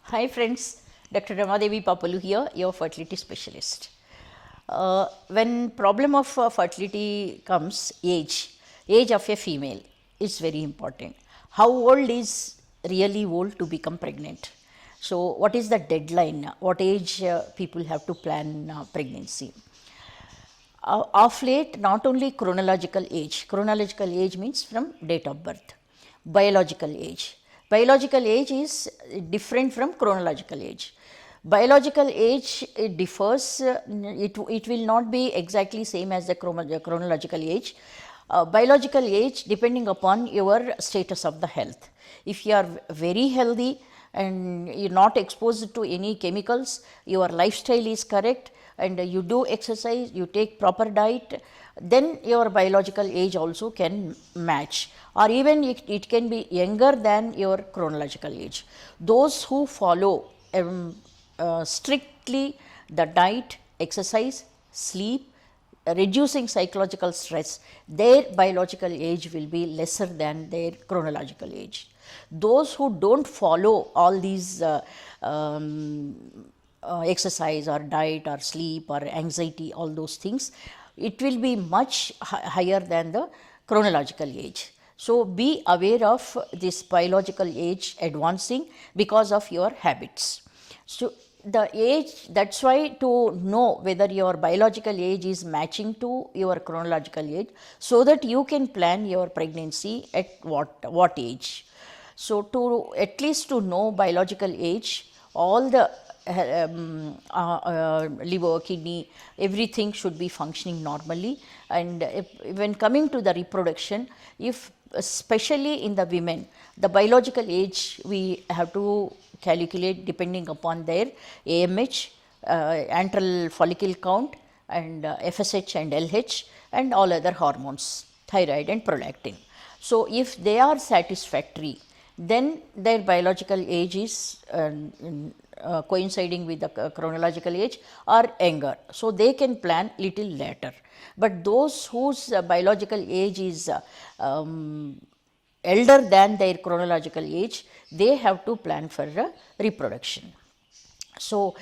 Hi friends, Dr. Ramadevi Papalu here, your fertility specialist. When problem of fertility comes, age of a female is very important. How old is really old to become pregnant? So, what is the deadline? What age people have to plan pregnancy? Of late, not only chronological age means from date of birth, biological age. Biological age is different from chronological age. Biological age it differs, it will not be exactly same as the chronological age. Biological age depending upon your status of the health. If you are very healthy and you are not exposed to any chemicals, your lifestyle is correct, and you do exercise, you take proper diet, then your biological age also can match, or even it can be younger than your chronological age. Those who follow strictly the diet, exercise, sleep, reducing psychological stress, their biological age will be lesser than their chronological age. Those who don't follow all these exercise or diet or sleep or anxiety, all those things, it will be much higher than the chronological age. So, be aware of this biological age advancing because of your habits. So, the age, that is why to know whether your biological age is matching to your chronological age, so that you can plan your pregnancy at what age. So, to at least to know biological age, all the liver, kidney, everything should be functioning normally. And when coming to the reproduction, if especially in the women, the biological age we have to calculate depending upon their AMH, antral follicle count, and FSH and LH, and all other hormones, thyroid and prolactin. So, if they are satisfactory, then their biological age is coinciding with the chronological age or younger. So, they can plan little later. But those whose biological age is elder than their chronological age, they have to plan for reproduction. So,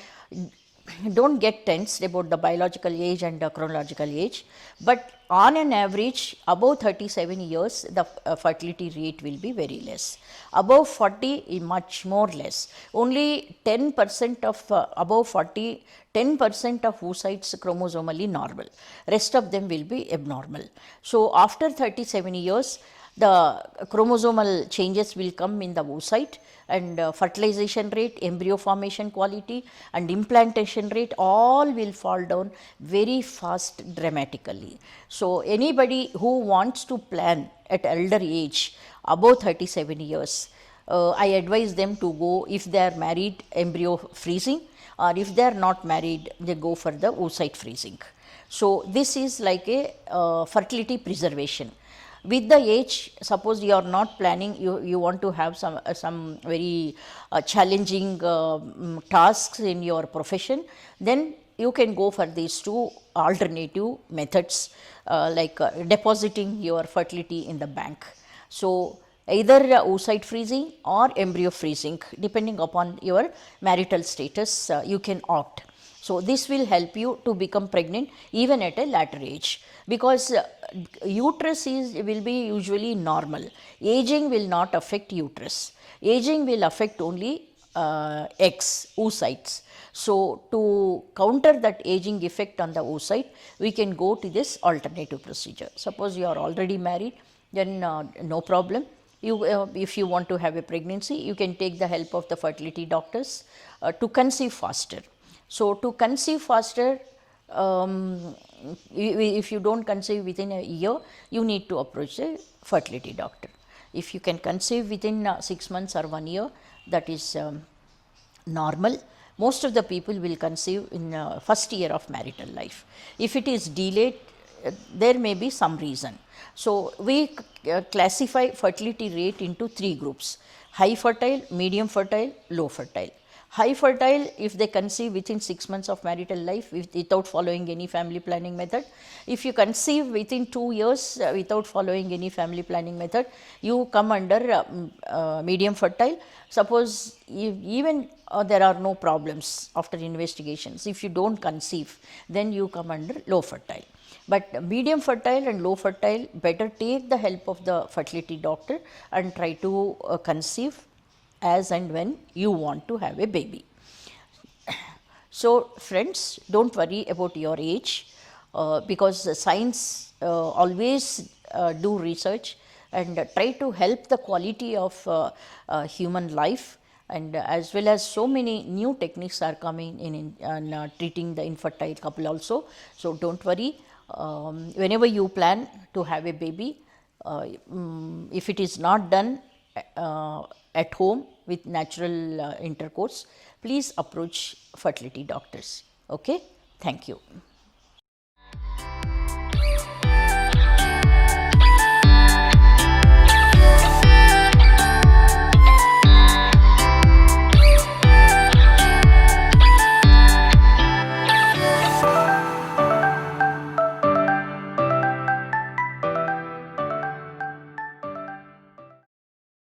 do not get tensed about the biological age and the chronological age, but on an average above 37 years the fertility rate will be very less. Above 40 much more less. Only 10% of above 40, 10% of oocytes chromosomally normal, rest of them will be abnormal. So, after 37 years the chromosomal changes will come in the oocyte, and fertilization rate, embryo formation quality and implantation rate all will fall down very fast dramatically. So, anybody who wants to plan at elder age above 37 years, I advise them to go, if they are married, embryo freezing, or if they are not married, they go for the oocyte freezing. So, this is like a fertility preservation. With the age, suppose you are not planning, you want to have some very challenging tasks in your profession, then you can go for these two alternative methods, like depositing your fertility in the bank. So, either oocyte freezing or embryo freezing, depending upon your marital status, you can opt. So, this will help you to become pregnant even at a later age, because uterus will be usually normal. Aging will not affect uterus. Aging will affect only eggs, oocytes. So, to counter that aging effect on the oocyte, we can go to this alternative procedure. Suppose you are already married, then no problem. If you want to have a pregnancy, you can take the help of the fertility doctors to conceive faster. So, to conceive faster, if you do not conceive within a year, you need to approach a fertility doctor. If you can conceive within 6 months or 1 year, that is normal. Most of the people will conceive in first year of marital life. If it is delayed, there may be some reason. So, we classify fertility rate into 3 groups: high fertile, medium fertile, low fertile. High fertile if they conceive within 6 months of marital life without following any family planning method. If you conceive within 2 years without following any family planning method, you come under medium fertile. Suppose even there are no problems after investigations, if you do not conceive, then you come under low fertile. But medium fertile and low fertile, better take the help of the fertility doctor and try to conceive as and when you want to have a baby. So, friends, do not worry about your age because science always do research and try to help the quality of human life, and as well as so many new techniques are coming in treating the infertile couple also. So, do not worry. Whenever you plan to have a baby, if it is not done at home with natural intercourse, please approach fertility doctors. Okay? Thank you.